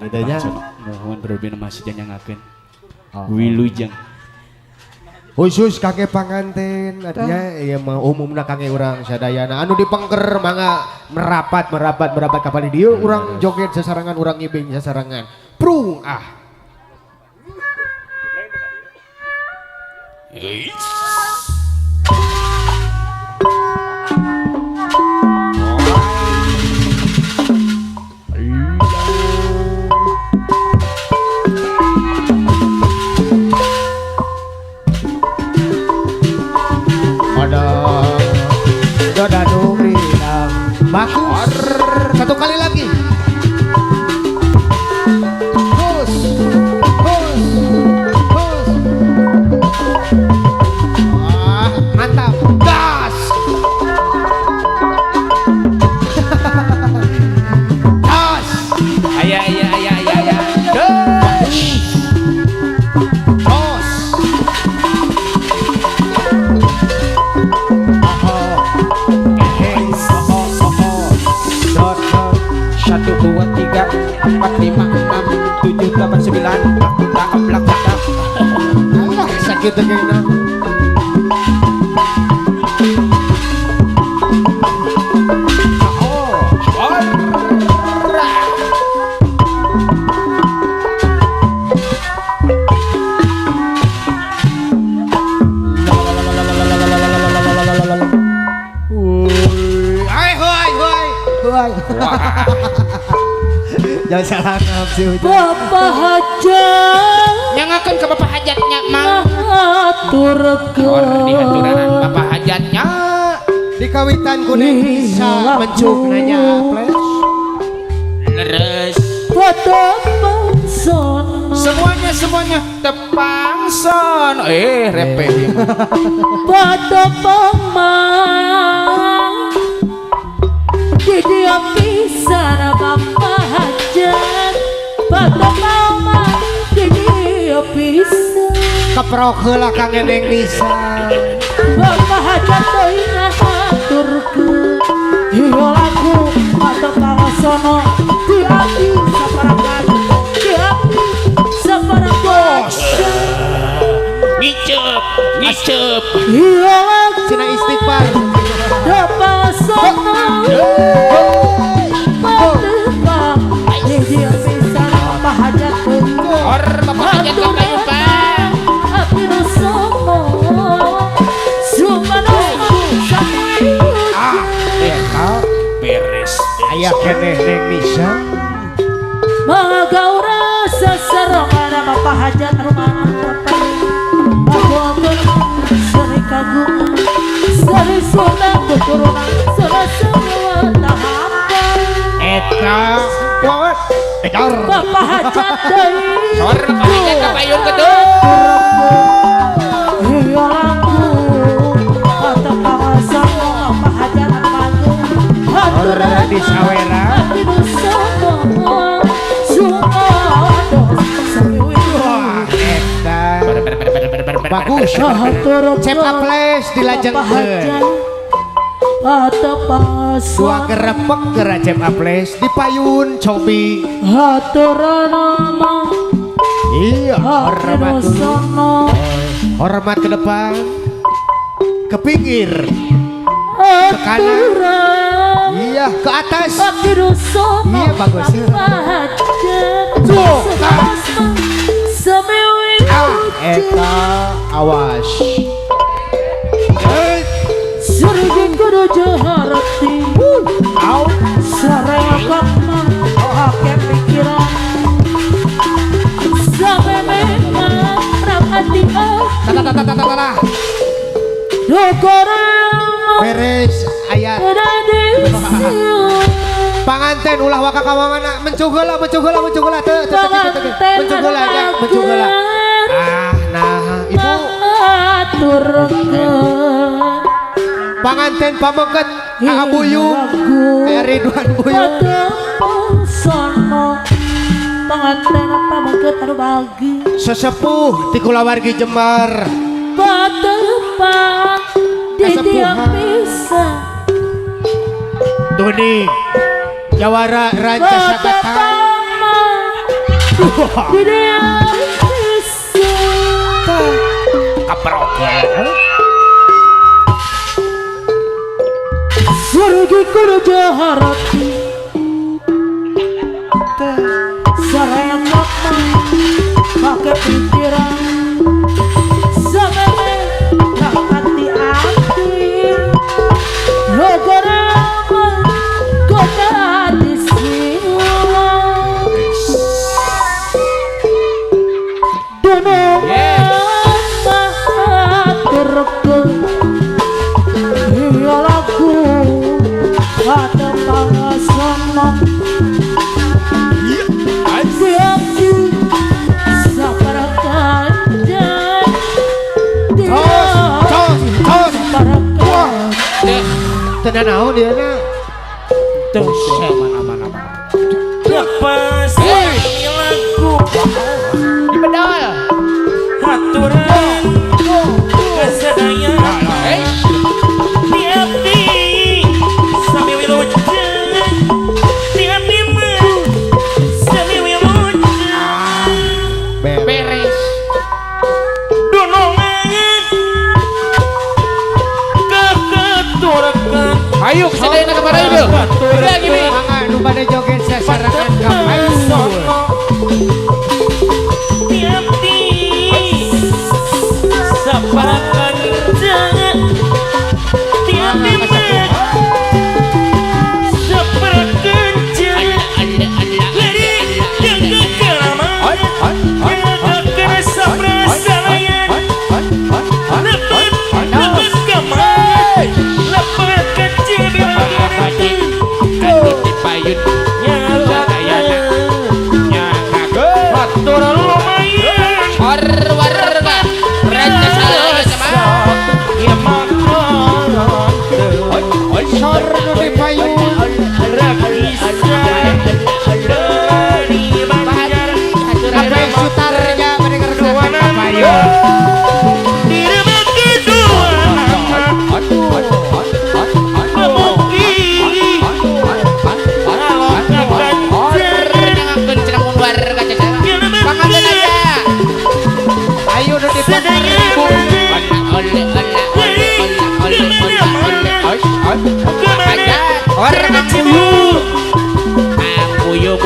Gitu nya. Mohon berbina masih janyangakeun. Oh. Wilujeng. Khusus kakek panganten artinya ya mah umumna kakek urang sadayana anu dipengker mangga merapat kapal dieu urang joget sasarangan urang ngibing sasarangan. Prung ah. Ada Nurina bagus satu kali lagi bus wah mantap gas gas Aya satu dua tiga empat lima enam tujuh delapan sembilan tak ablak tak alah sakit kayaknya jangan salah nafsu Bapak Hajat nyangakeun ke bapak hajatnya mah aturkeun di haturanan bapak hajatnya di kawitan kuning bisa mencuk nanya flash leres pada bangson semuanya tepangson repeh pada pamang di dia pisan Bapak Hajat pada pamang di dia pisan keprok heula Kang Eneng bisa Bapak Hajat teuing ngaturkeun ieu lagu pada pangasono di abdi saparangan di abdi saparangan ngicep ieu lagu cina istighfar da pangasono patepang di dia pisan Bapak Hajat teuing bapak hajat ke kayu pak abdi nu somo sumana sampai beres aya keneh Neng Nisa Magaura sasarongan Bapak Hajat rumah Bapak seri kagungan seri sunat keturunan seri semua tahapan eta kuat edar Bapak Hajat deui bapak hajat ke payung gedung iya lagu kata kawasan Bapak Hajat panggung haturan di sawera hati nu somo bagus cep aples dilajengkeun dua gerepek gera cep aples dipayun cobi haturan nama iya hormat ke depan ke pinggir ke kanan iya ke atas iya bagus tuh eta awas Serigin kudu jaharati Sareakat mah Oke pikiran Sampai memang Ramati tata Dokorang beres ayat panganten ulah waka kamana mencugeula nah ibu panganten pamengket Abuyung Ridwan Buyung panganten pamengket anu bagi sesepuh ti kulawargi Jember patepang di tiap pisan Doni Jawara Ranca Sabatang di dia bisa Kaprok. Sarigi kerja harati Saraya makna pakai pikiran Sameme tak hati-hati Negara kota di sini Donoman mahaturku Iya lagu ada pangasana Siapku saparakan dan saparakan Tenan naon dia na. Tuh, mana. Lepas lagu Di pedal. aturan kesadayaan di abdi sami wilujeng di abdi mah sami wilujeng Beres. dunungan keketurkan Ayo sedayana kepada ibu. Udah gini. Mangga nu bade joget sasarangan ka Ayu. di abdi saparakan jangan di abdi mah saparakan jangan lari jaga kelamaan jaga kesaprasalayan lepas kamar lepas kecil Payun. nyala atur lumayan Warga. Raja salah sama. ya makan Sor nu di payung. dari banjar Apa yang sutarnya bade kerduan ka payung. di rumah kedua Ayo nu di Orang puyuh. Puyuh.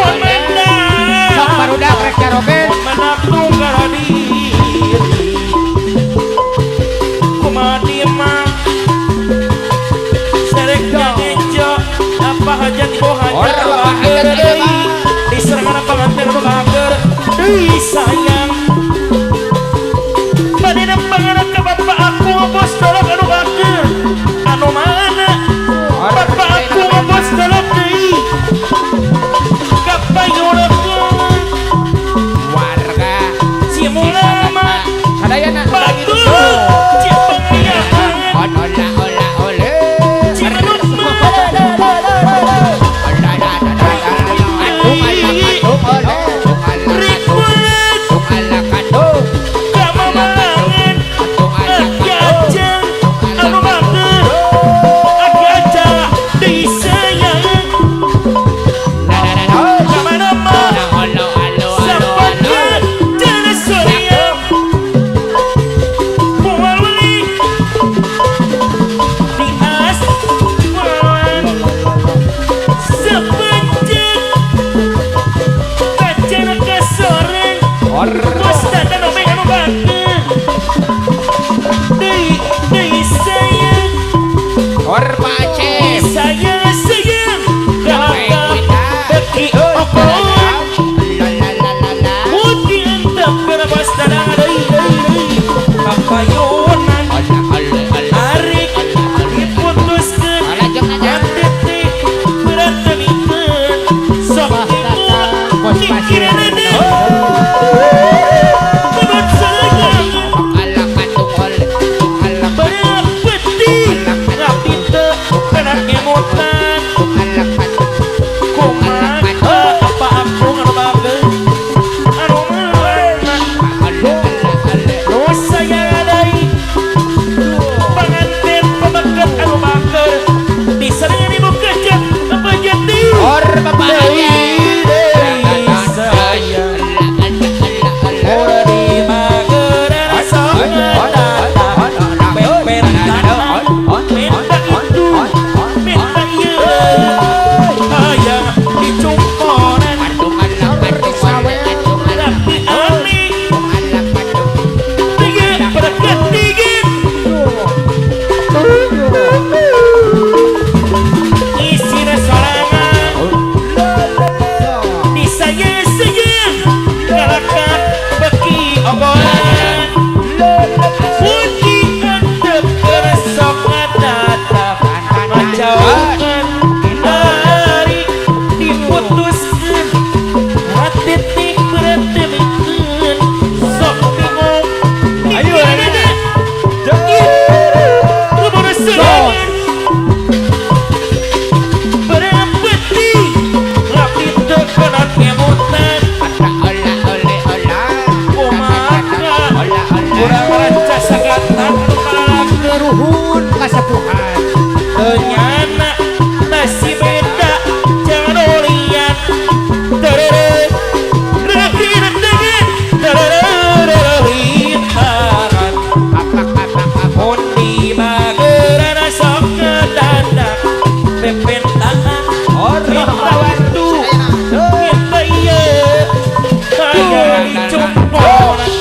Oleh. Sok barudak rek jaroget. Apa hajat ibu hajat Orang hajat ibu. diserangan pengantin bager sayang pada panganan ke bapak aku bos dolok anu bager anu mana bapak aku bos dolok deui kapayureun Warga. si mulama Sadayana. batu cipangiahan Oleh. cimanut Rikuat. kurang raca sagatan kepala Ruhun kasepuhan. ternyata masih beda jangan olian terere rekiran dengan terere rintangan undi mageran sok kedadak pepen tangan kita waktu kita iya kayak dicumpolan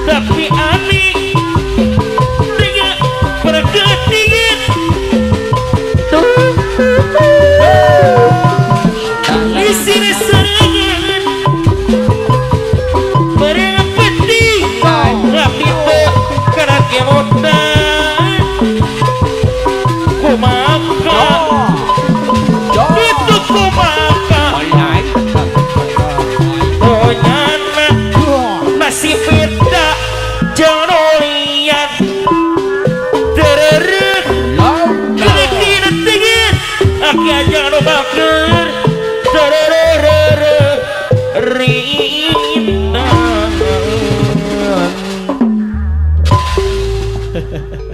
tapi aneh dengan berketingin di sini serangan berpeti tapi karena kemudian kumaka itu kumaka ternyata masih beda jangan olian terere kira-kira tinggi aki aja no bakar terere rintangan.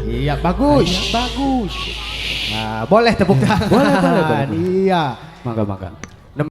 Iya bagus. Bagus. Nah, boleh tepuk tangan. Boleh. Iya. Mangga.